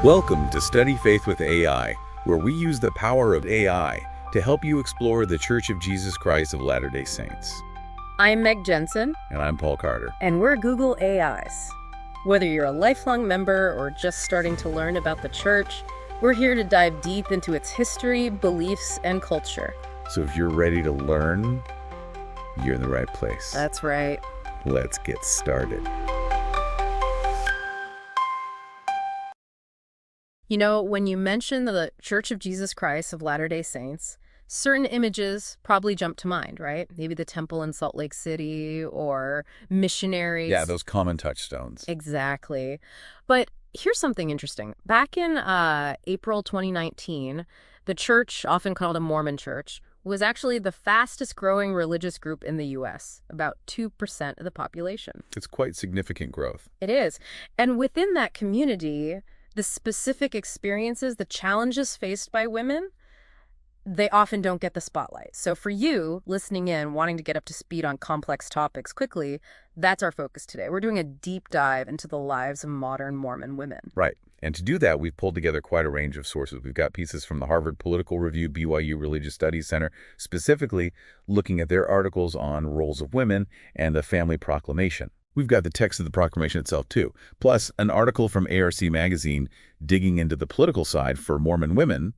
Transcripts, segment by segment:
Welcome to Study Faith with AI, where we use the power of AI to help you explore the Church of Jesus Christ of Latter-day Saints. I'm Meg Jensen, And I'm Paul Carter. and we're Google AIs. Whether you're a lifelong member or just starting to learn about the church, we're here to dive deep into its history, beliefs, and culture. So if you're ready to learn, you're in the right place. That's right. Let's get started. You know, when you mention the Church of Jesus Christ of Latter-day Saints, certain images probably jump to mind, right? Maybe the temple in Salt Lake City or missionaries. Yeah, those common touchstones. Exactly. But here's something interesting. Back in April 2019, the church, often called a Mormon church, was actually the fastest growing religious group in the U.S., about 2% of the population. It's quite significant growth. It is. And within that community, the specific experiences, the challenges faced by women, they often don't get the spotlight. So for you, listening in, wanting to get up to speed on complex topics quickly, that's our focus today. We're doing a deep dive into the lives of modern Mormon women. Right. And to do that, we've pulled together quite a range of sources. We've got pieces from the Harvard Political Review, BYU Religious Studies Center, specifically looking at their articles on roles of women and the family proclamation. We've got the text of the proclamation itself, too, plus an article from ARC magazine digging into the political side for Mormon women,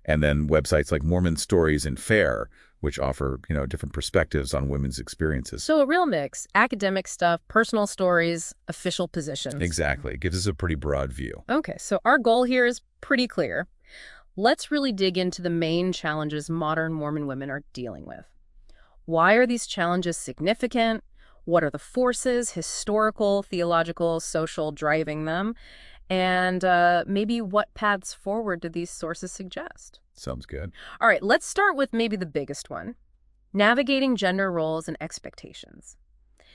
and then websites like Mormon Stories and Fair, which offer, different perspectives on women's experiences. So a real mix, academic stuff, personal stories, official positions. Exactly. It gives us a pretty broad view. Okay, so our goal here is pretty clear. Let's really dig into the main challenges modern Mormon women are dealing with. Why are these challenges significant? What are the forces, historical, theological, social, driving them? And maybe what paths forward do these sources suggest? Sounds good. All right, let's start with maybe the biggest one, navigating gender roles and expectations.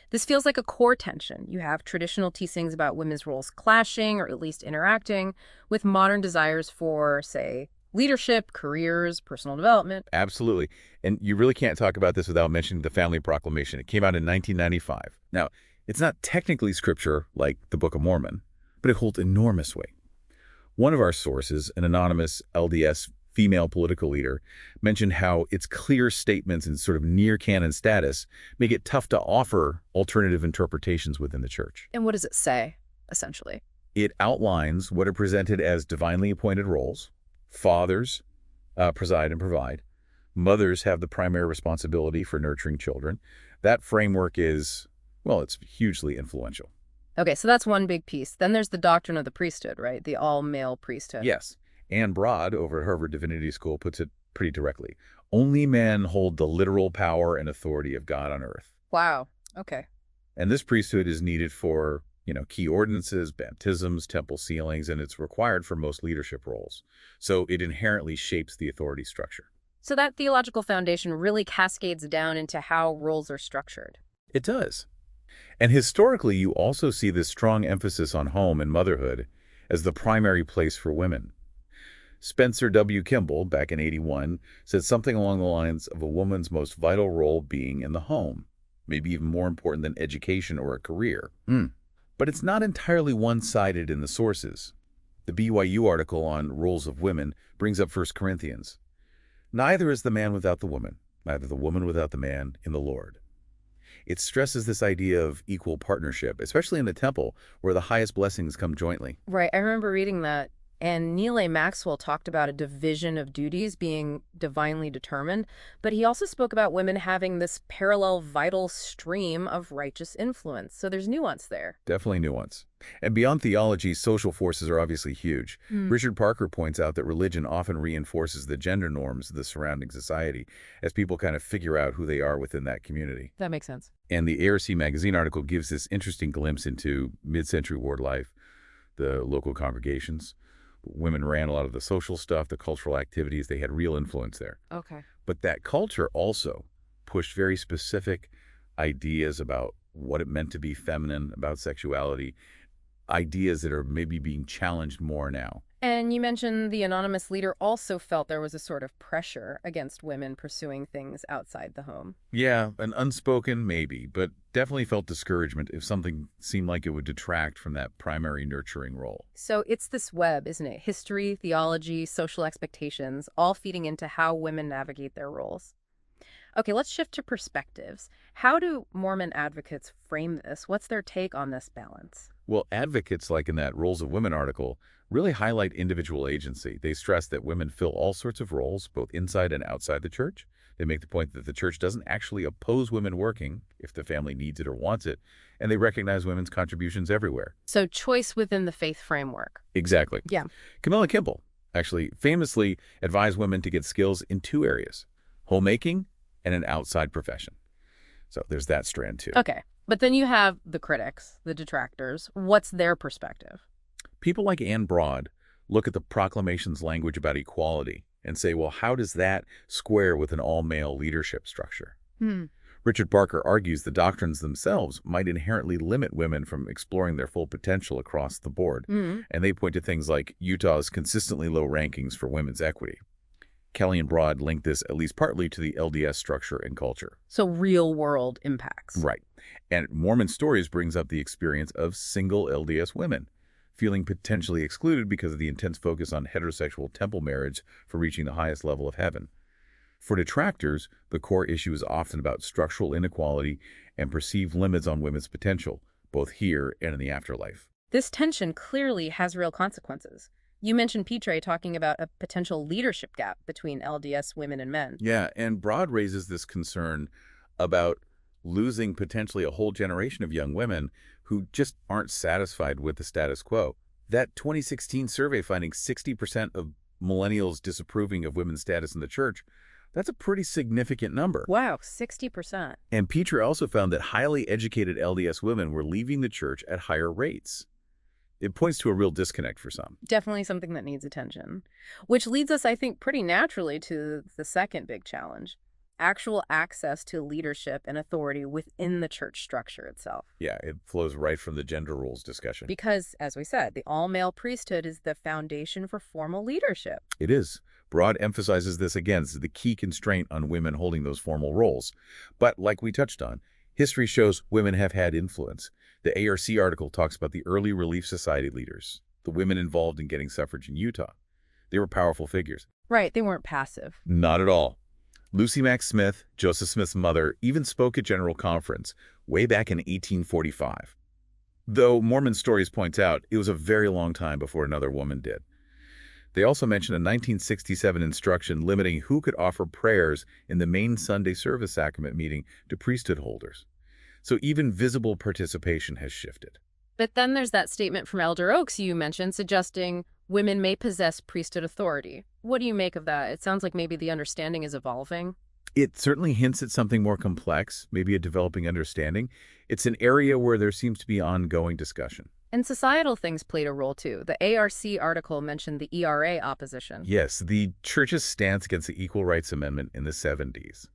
This feels like a core tension. You have traditional teachings about women's roles clashing, or at least interacting, with modern desires for, say, leadership, careers, personal development. Absolutely. And you really can't talk about this without mentioning the Family Proclamation. It came out in 1995. Now, it's not technically scripture like the Book of Mormon, but it holds enormous weight. One of our sources, an anonymous LDS female political leader, mentioned how its clear statements and sort of near-canon status make it tough to offer alternative interpretations within the church. And what does it say, essentially? It outlines what are presented as divinely appointed roles. Fathers preside and provide. Mothers have the primary responsibility for nurturing children. That framework is, well, it's hugely influential. Okay, so that's one big piece. Then there's the doctrine of the priesthood, right? The all-male priesthood. Yes. Ann Broad over at Harvard Divinity School puts it pretty directly. Only men hold the literal power and authority of God on earth. Wow. Okay. And this priesthood is needed for, key ordinances, baptisms, temple sealings, and it's required for most leadership roles. So it inherently shapes the authority structure. So that theological foundation really cascades down into how roles are structured. It does. And historically, you also see this strong emphasis on home and motherhood as the primary place for women. Spencer W. Kimball, back in '81, said something along the lines of a woman's most vital role being in the home, maybe even more important than education or a career. But it's not entirely one-sided in the sources. The BYU article on roles of women brings up 1 Corinthians. Neither is the man without the woman, neither the woman without the man in the Lord. It stresses this idea of equal partnership, especially in the temple, where the highest blessings come jointly. Right. I remember reading that. And Neal A. Maxwell talked about a division of duties being divinely determined, but he also spoke about women having this parallel vital stream of righteous influence. So there's nuance there. Definitely nuance. And beyond theology, social forces are obviously huge. Richard Parker points out that religion often reinforces the gender norms of the surrounding society as people kind of figure out who they are within that community. That makes sense. And the ARC magazine article gives this interesting glimpse into mid-century ward life, the local congregations. Women ran a lot of the social stuff, the cultural activities. They had real influence there. Okay. But that culture also pushed very specific ideas about what it meant to be feminine, about sexuality. ideas that are maybe being challenged more now. And you mentioned the anonymous leader also felt there was a sort of pressure against women pursuing things outside the home. Yeah, an unspoken maybe, but definitely felt discouragement if something seemed like it would detract from that primary nurturing role. So it's this web, isn't it? History, theology, social expectations, all feeding into how women navigate their roles. Okay, let's shift to perspectives. How do Mormon advocates frame this? What's their take on this balance? Well, advocates, like in that Roles of Women article, really highlight individual agency. They stress that women fill all sorts of roles, both inside and outside the church. They make the point that the church doesn't actually oppose women working if the family needs it or wants it, and they recognize women's contributions everywhere. So choice within the faith framework. Exactly. Yeah. Camilla Kimball actually famously advised women to get skills in two areas, homemaking and an outside profession. So there's that strand too. Okay. But then you have the critics, the detractors. What's their perspective? People like Anne Broad look at the proclamation's language about equality and say, well, how does that square with an all-male leadership structure? Hmm. Richard Barker argues the doctrines themselves might inherently limit women from exploring their full potential across the board, Mm. and they point to things like Utah's consistently low rankings for women's equity. Kelly and Broad link this at least partly to the LDS structure and culture. So real world impacts. Right. And Mormon Stories brings up the experience of single LDS women, feeling potentially excluded because of the intense focus on heterosexual temple marriage for reaching the highest level of heaven. For detractors, the core issue is often about structural inequality and perceived limits on women's potential, both here and in the afterlife. This tension clearly has real consequences. You mentioned Petre talking about a potential leadership gap between LDS women and men. Yeah, and Broad raises this concern about losing potentially a whole generation of young women who just aren't satisfied with the status quo. That 2016 survey finding 60% of millennials disapproving of women's status in the church, that's a pretty significant number. Wow, 60%. And Petre also found that highly educated LDS women were leaving the church at higher rates. It points to a real disconnect for some. Definitely something that needs attention. Which leads us, I think, pretty naturally to the second big challenge. Actual access to leadership and authority within the church structure itself. Yeah, it flows right from the gender roles discussion. Because, as we said, the all-male priesthood is the foundation for formal leadership. It is. Broad emphasizes this again as the key constraint on women holding those formal roles. But like we touched on, history shows women have had influence. The ARC article talks about the early Relief Society leaders, the women involved in getting suffrage in Utah. They were powerful figures. Right, they weren't passive. Not at all. Lucy Mack Smith, Joseph Smith's mother, even spoke at General Conference way back in 1845. Though Mormon Stories points out, it was a very long time before another woman did. They also mention a 1967 instruction limiting who could offer prayers in the main Sunday service sacrament meeting to priesthood holders. So even visible participation has shifted. But then there's that statement from Elder Oaks you mentioned suggesting women may possess priesthood authority. What do you make of that? It sounds like maybe the understanding is evolving. It certainly hints at something more complex, maybe a developing understanding. It's an area where there seems to be ongoing discussion. And societal things played a role too. The ARC article mentioned the ERA opposition. Yes, the church's stance against the Equal Rights Amendment in the 70s.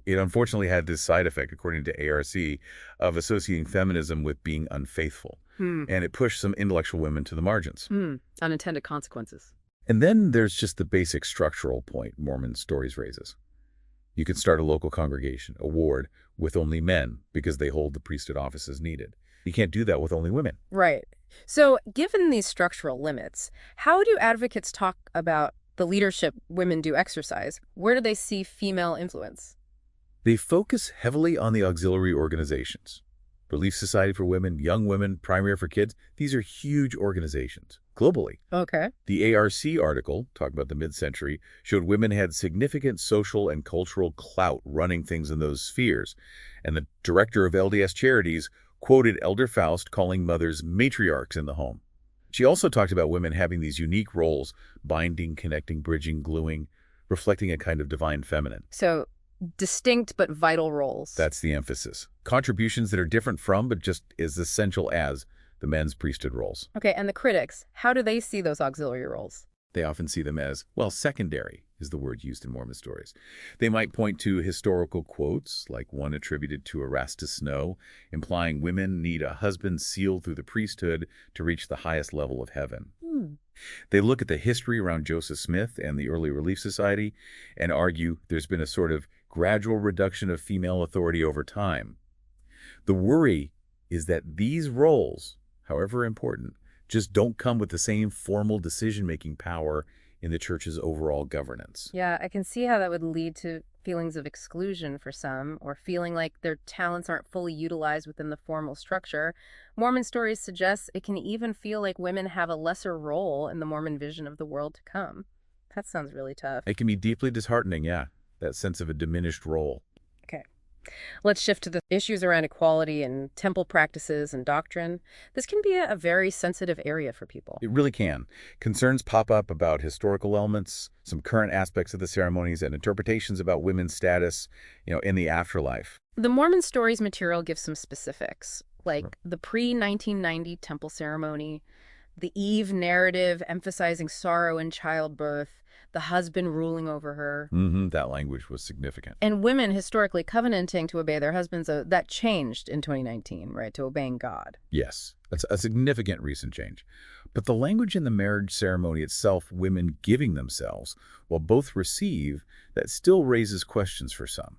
It unfortunately had this side effect, according to ARC, of associating feminism with being unfaithful. And it pushed some intellectual women to the margins. Unintended consequences. And then there's just the basic structural point Mormon Stories raises. You can start a local congregation, a ward, with only men because they hold the priesthood offices needed. You can't do that with only women. Right. So given these structural limits, how do advocates talk about the leadership women do exercise? Where do they see female influence? They focus heavily on the auxiliary organizations. Relief Society for Women, Young Women, Primary for Kids, these are huge organizations, globally. Okay. The ARC article, talking about the mid-century, showed women had significant social and cultural clout running things in those spheres. And the director of LDS Charities quoted Elder Faust calling mothers matriarchs in the home. She also talked about women having these unique roles, binding, connecting, bridging, gluing, reflecting a kind of divine feminine. So distinct but vital roles. That's the emphasis. Contributions that are different from, but just as essential as, the men's priesthood roles. Okay, and the critics, how do they see those auxiliary roles? They often see them as, well, secondary is the word used in Mormon stories. They might point to historical quotes, like one attributed to Erastus Snow, implying women need a husband sealed through the priesthood to reach the highest level of heaven. Hmm. They look at the history around Joseph Smith and the early Relief Society and argue there's been a sort of gradual reduction of female authority over time. The worry is that these roles, however important, just don't come with the same formal decision-making power in the church's overall governance. Yeah, I can see how that would lead to feelings of exclusion for some, or feeling like their talents aren't fully utilized within the formal structure. Mormon stories suggest it can even feel like women have a lesser role in the Mormon vision of the world to come. That sounds really tough. It can be deeply disheartening, yeah, that sense of a diminished role. Okay. Let's shift to the issues around equality and temple practices and doctrine. This can be a very sensitive area for people. It really can. Concerns pop up about historical elements, some current aspects of the ceremonies, and interpretations about women's status, in the afterlife. The Mormon Stories material gives some specifics, like the pre-1990 temple ceremony, the Eve narrative emphasizing sorrow in childbirth, the husband ruling over her, That language was significant. and women historically covenanting to obey their husbands. That changed in 2019, right, to obeying God. Yes, that's a significant recent change. But the language in the marriage ceremony itself, women giving themselves, while both receive, that still raises questions for some.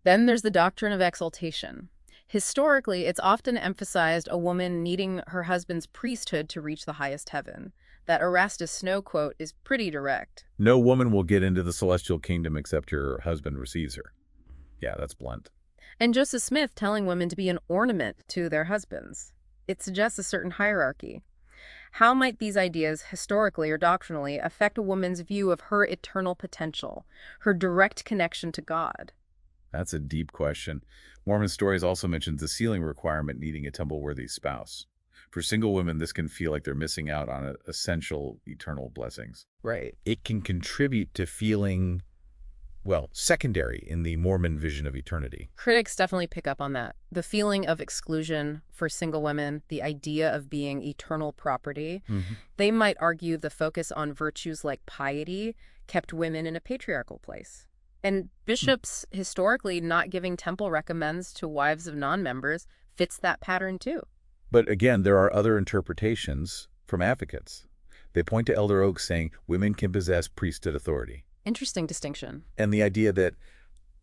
Then there's the doctrine of exaltation. Historically, it's often emphasized a woman needing her husband's priesthood to reach the highest heaven. That Erastus Snow quote is pretty direct. No woman will get into the celestial kingdom except her husband receives her. Yeah, that's blunt. And Joseph Smith telling women to be an ornament to their husbands. It suggests a certain hierarchy. How might these ideas, historically or doctrinally, affect a woman's view of her eternal potential, her direct connection to God? That's a deep question. Mormon stories also mentions the sealing requirement needing a temple-worthy spouse. For single women, this can feel like they're missing out on essential eternal blessings. Right. It can contribute to feeling, well, secondary in the Mormon vision of eternity. Critics definitely pick up on that. The feeling of exclusion for single women, the idea of being eternal property. They might argue the focus on virtues like piety kept women in a patriarchal place. And bishops historically not giving temple recommends to wives of non-members fits that pattern too. But again, there are other interpretations from advocates. They point to Elder Oaks saying women can possess priesthood authority. Interesting distinction. And the idea that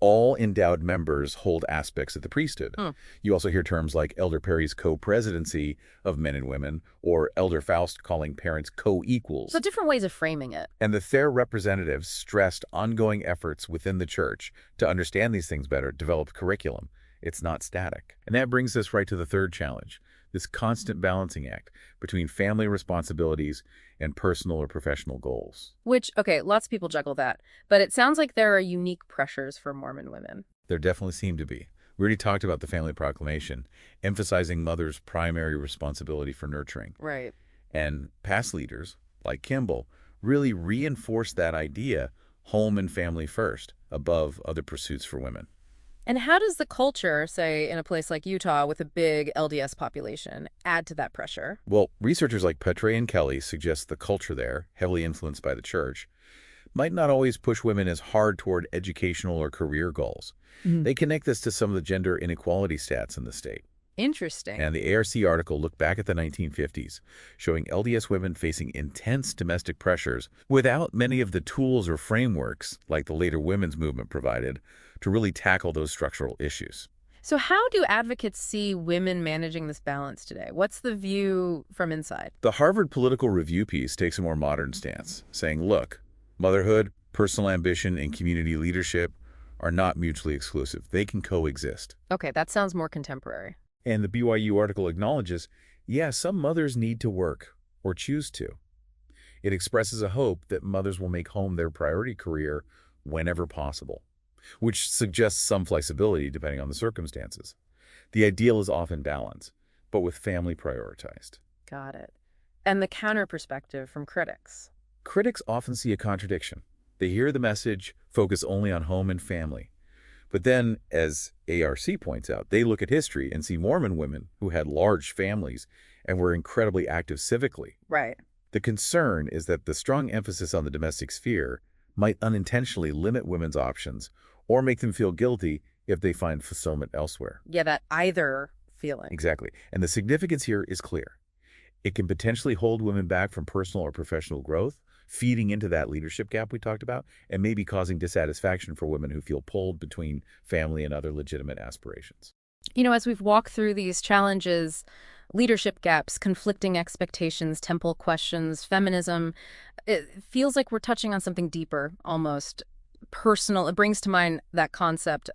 all endowed members hold aspects of the priesthood. You also hear terms like Elder Perry's co-presidency of men and women, or Elder Faust calling parents co-equals. So different ways of framing it. And the Thayer representatives stressed ongoing efforts within the church to understand these things better, develop curriculum. It's not static. And that brings us right to the third challenge, this constant balancing act between family responsibilities and personal or professional goals. Which, okay, lots of people juggle that. But it sounds like there are unique pressures for Mormon women. There definitely seem to be. We already talked about the family proclamation, emphasizing mother's primary responsibility for nurturing. Right. And past leaders, like Kimball, really reinforced that idea, home and family first, above other pursuits for women. And how does the culture, say, in a place like Utah with a big LDS population, add to that pressure? Well, researchers like Petre and Kelly suggest the culture there, heavily influenced by the church, might not always push women as hard toward educational or career goals. They connect this to some of the gender inequality stats in the state. Interesting. And the ARC article looked back at the 1950s, showing LDS women facing intense domestic pressures without many of the tools or frameworks, like the later women's movement provided, to really tackle those structural issues. So how do advocates see women managing this balance today? What's the view from inside? The Harvard Political Review piece takes a more modern stance, saying, look, motherhood, personal ambition, and community leadership are not mutually exclusive. They can coexist. Okay, that sounds more contemporary. And the BYU article acknowledges, yeah, some mothers need to work or choose to. It expresses a hope that mothers will make home their priority career whenever possible, which suggests some flexibility depending on the circumstances. The ideal is often balance, but with family prioritized. Got it. And the counter perspective from critics. Critics often see a contradiction. They hear the message, focus only on home and family. But then, as ARC points out, they look at history and see Mormon women who had large families and were incredibly active civically. Right. The concern is that the strong emphasis on the domestic sphere might unintentionally limit women's options or make them feel guilty if they find fulfillment elsewhere. Yeah, that either feeling. Exactly. And the significance here is clear. It can potentially hold women back from personal or professional growth, feeding into that leadership gap we talked about, and maybe causing dissatisfaction for women who feel pulled between family and other legitimate aspirations. As we've walked through these challenges, leadership gaps, conflicting expectations, temple questions, feminism, it feels like we're touching on something deeper, almost personal. It brings to mind that concept,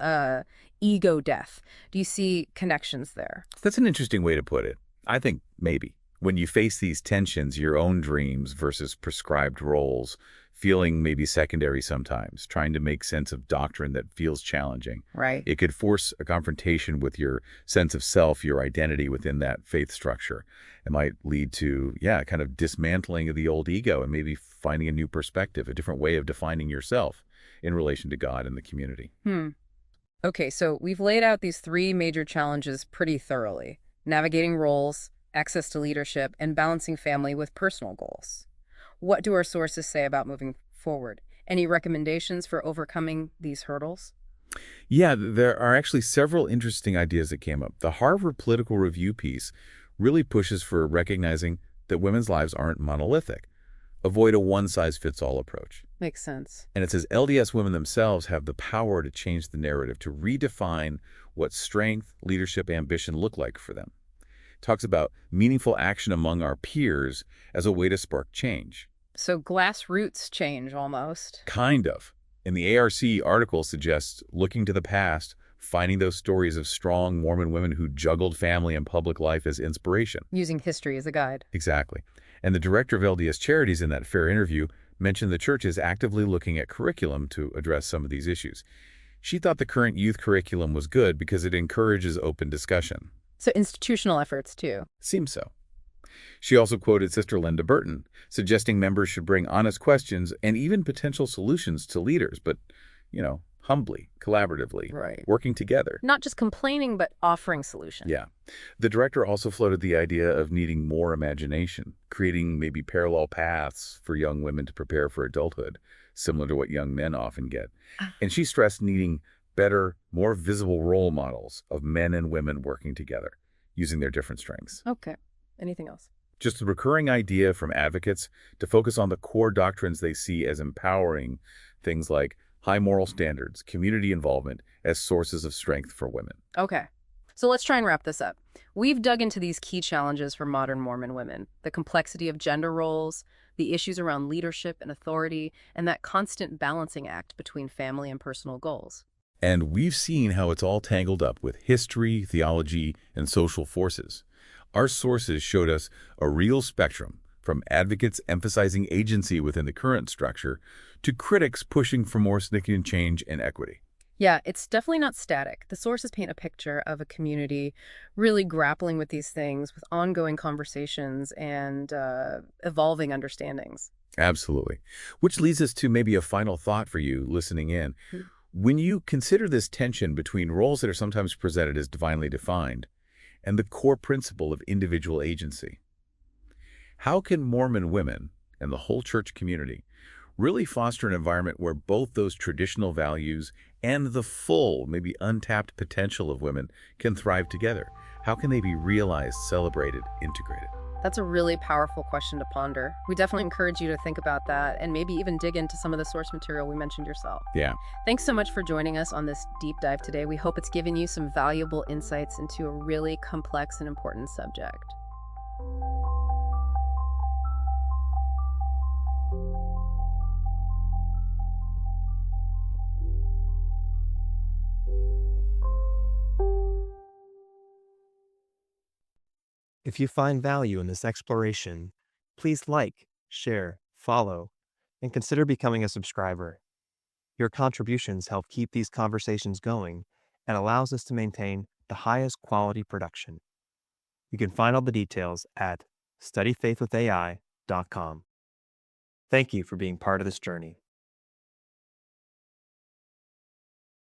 ego death. Do you see connections there? That's an interesting way to put it. I think maybe. When you face these tensions, your own dreams versus prescribed roles, feeling maybe secondary sometimes, trying to make sense of doctrine that feels challenging, Right. it could force a confrontation with your sense of self, your identity within that faith structure. It might lead to, yeah, kind of dismantling of the old ego and maybe finding a new perspective, a different way of defining yourself in relation to God and the community. Hmm. Okay, so we've laid out these three major challenges pretty thoroughly: navigating roles, access to leadership, and balancing family with personal goals. What do our sources say about moving forward? Any recommendations for overcoming these hurdles? Yeah, there are actually several interesting ideas that came up. The Harvard Political Review piece really pushes for recognizing that women's lives aren't monolithic. Avoid a one-size-fits-all approach. Makes sense. And it says LDS women themselves have the power to change the narrative, to redefine what strength, leadership, ambition look like for them. It talks about meaningful action among our peers as a way to spark change. So grassroots change almost. Kind of. And the ARC article suggests looking to the past, finding those stories of strong Mormon women who juggled family and public life as inspiration. Using history as a guide. Exactly. And the director of LDS Charities in that FAIR interview mentioned the church is actively looking at curriculum to address some of these issues. She thought the current youth curriculum was good because it encourages open discussion. So institutional efforts too. Seems so. She also quoted Sister Linda Burton, suggesting members should bring honest questions and even potential solutions to leaders, but, humbly, collaboratively, Right. working together. Not just complaining, but offering solutions. Yeah. The director also floated the idea of needing more imagination, creating maybe parallel paths for young women to prepare for adulthood, similar to what young men often get. And she stressed needing better, more visible role models of men and women working together, using their different strengths. Okay. Anything else? Just a recurring idea from advocates to focus on the core doctrines they see as empowering, things like high moral standards, community involvement as sources of strength for women. Okay. So let's try and wrap this up. We've dug into these key challenges for modern Mormon women: the complexity of gender roles, the issues around leadership and authority, and that constant balancing act between family and personal goals. And we've seen how it's all tangled up with history, theology, and social forces. Our sources showed us a real spectrum, from advocates emphasizing agency within the current structure to critics pushing for more significant change and equity. Yeah, it's definitely not static. The sources paint a picture of a community really grappling with these things, with ongoing conversations and evolving understandings. Absolutely. Which leads us to maybe a final thought for you listening in. When you consider this tension between roles that are sometimes presented as divinely defined and the core principle of individual agency, how can Mormon women and the whole church community really foster an environment where both those traditional values and the full, maybe untapped potential of women can thrive together? How can they be realized, celebrated, integrated? That's a really powerful question to ponder. We definitely encourage you to think about that and maybe even dig into some of the source material we mentioned yourself. Yeah. Thanks so much for joining us on this deep dive today. We hope it's given you some valuable insights into a really complex and important subject. If you find value in this exploration, please like, share, follow, and consider becoming a subscriber. Your contributions help keep these conversations going and allows us to maintain the highest quality production. You can find all the details at studyfaithwithai.com. Thank you for being part of this journey.